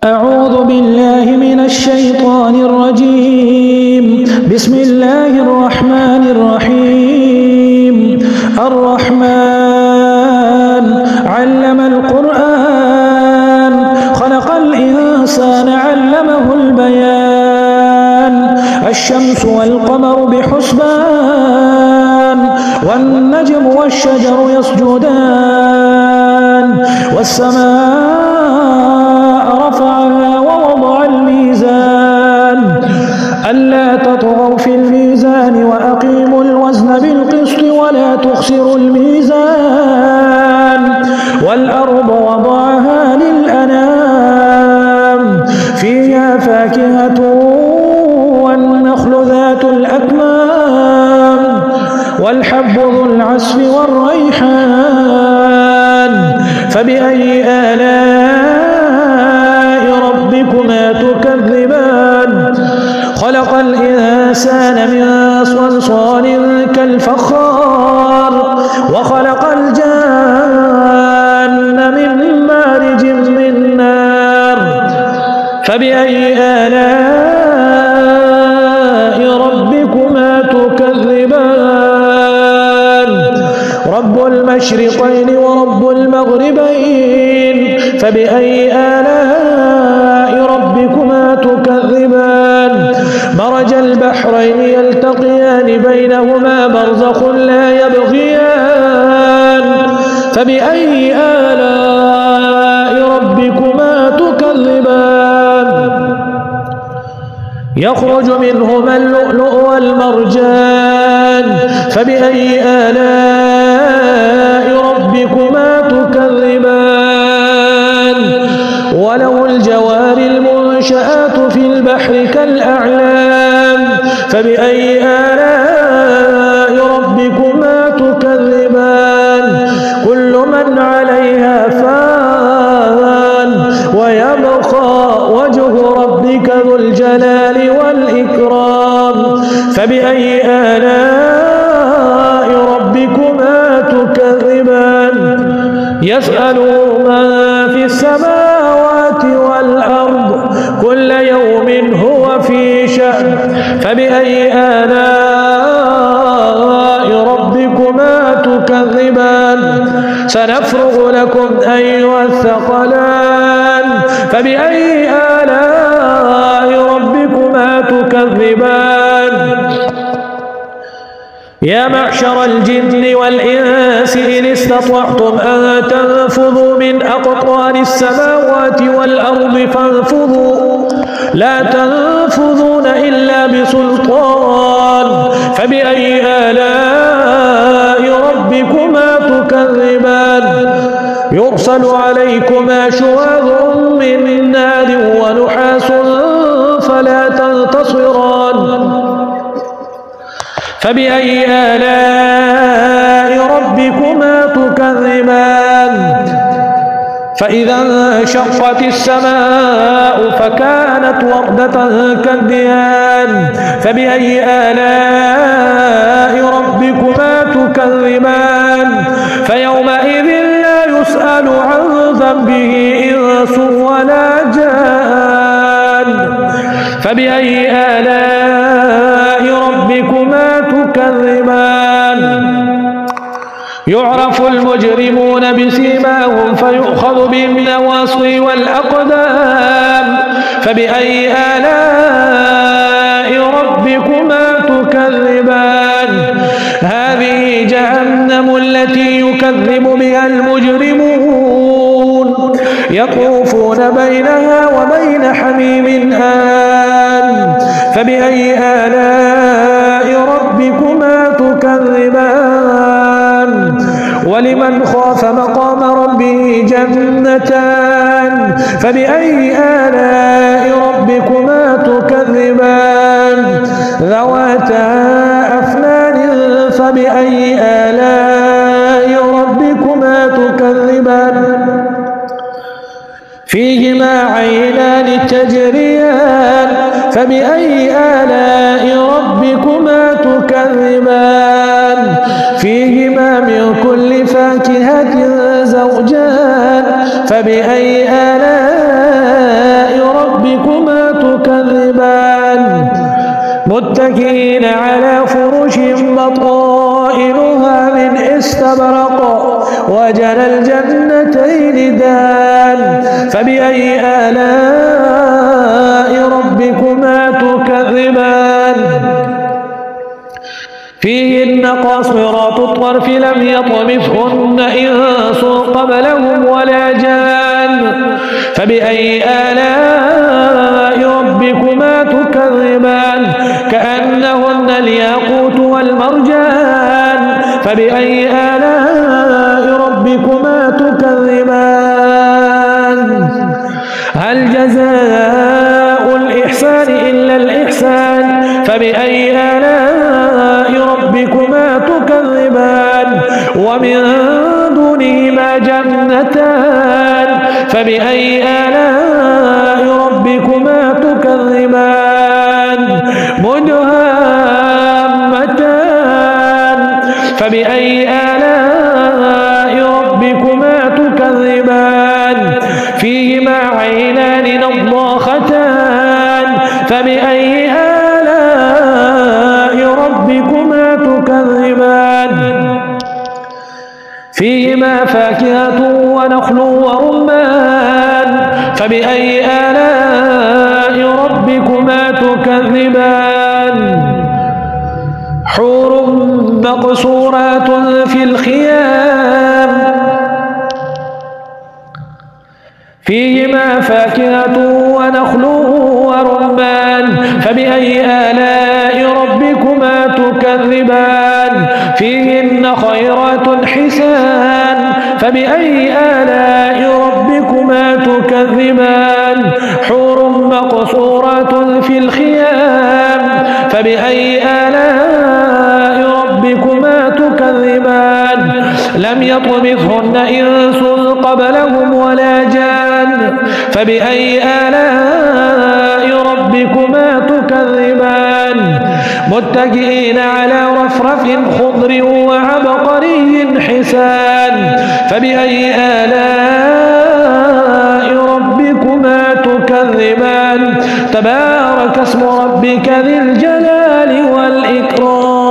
أعوذ بالله من الشيطان الرجيم. بسم الله الرحمن الرحيم. الرحمن علم القرآن خلق الإنسان علمه البيان. الشمس والقمر بحسبان والنجم والشجر يسجدان والسماء رفعها ووضع الميزان ألا تطغوا في الميزان وأقيموا الوزن بالقسط ولا تخسروا الميزان والأرض وضعها للأنام فيها فاكهة والنخل ذات الأكمام والحب ذو العصف والريحان فبأي آلاء ربكما تكذبان. خلق الإنسان من صلصال كالفخار وخلق الجان من مارج من نار فبأي آلاء ربكما تكذبان. رب المشرقين ورب المغربين فبأي آلاء ربكما تكذبان. مرج البحرين يلتقيان بينهما برزخ لا يبغيان فبأي آلاء ربكما تكذبان. يخرج منهما اللؤلؤ والمرجان فبأي آلاء ربكما تكذبان. وله الجوار المنشآت في البحر كالأعلام فبأي آلاء ربكما تكذبان. كل من عليها فان ويبقى وجه ربك ذو الجلال والإكرام فبأي آلاء ربكما تكذبان. يسأل من في السماوات والأرض كل يوم هو في شأن فبأي آلاء ربكما تكذبان. سنفرغ لكم أيها الثقلان فبأي آلاء ربكما تكذبان. يا معشر الجن والإنس إن استطعتم أن تنفذوا من أقطار السماوات والأرض فانفذوا لا تنفذون إلا بسلطان فبأي آلاء ربكما تكذبان. يرسل عليكما شواظ من نار ونحاس فلا تنتصران فبأي آلاء ربكما تكذبان. فإذا انشقت السماء فكانت وردة كالدهان فبأي آلاء ربكما تكذبان. فيومئذ لا يسأل عن ذنبه إنس ولا جان فبأي آلاء ربكما تكذبان. يعرف المجرمون بسيماهم فيؤخذ بالنواصي والأقدام فبأي آلاء ربكما تكذبان. هذه جهنم التي يكذب بها المجرمون يطوفون بينها وبين حميم آن فبأي آلاء ربكما تكذبان. ولمن خاف مقام ربه جنتان فبأي آلاء ربكما تكذبان. ذواتا أفنان فبأي آلاء ربكما تكذبان. فيهما عينان تجريان فبأي آلاء ربكما تكذبان. فيهما من كل فاكهة زوجان فبأي آلاء متكئين على فرش بطائنها من استبرق وجنى الجنتين دان فبأي آلاء ربكما تكذبان فيهن قاصرات الطرف لم يطمثهن إنس قبلهم ولا جان فبأي آلاء ربكما تكذبان كأنهن الياقوت والمرجان فبأي آلاء ربكما تكذبان هل جزاء الإحسان إلا الإحسان فبأي آلاء ربكما تكذبان ومن دونهما جنتان فبأي آلاء ربكما تكذبان مدهامتان فبأي آلاء ربكما تكذبان فيهما عينان نضاختان فبأي آلاء ربكما تكذبان فيهما فاكهة ونخل ورمان فبأي آلاء ربكما تكذبان حور مقصورات في الخيام فيهما فاكهة ونخل ورمان فبأي آلاء ربكما تكذبان فيهن خيرات حسان فبأي آلاء ربكما تكذبان حور مقصورات في الخيام فبأي آلاء ربكما تكذبان لم يطمثهن إنس قبلهم ولا جان فبأي آلاء ربكما تكذبان متكئين على رفرف خضر وعبقري حسان فبأي آلاء ربكما تكذبان تبارك اسم ربك ذي الجلال والإكرام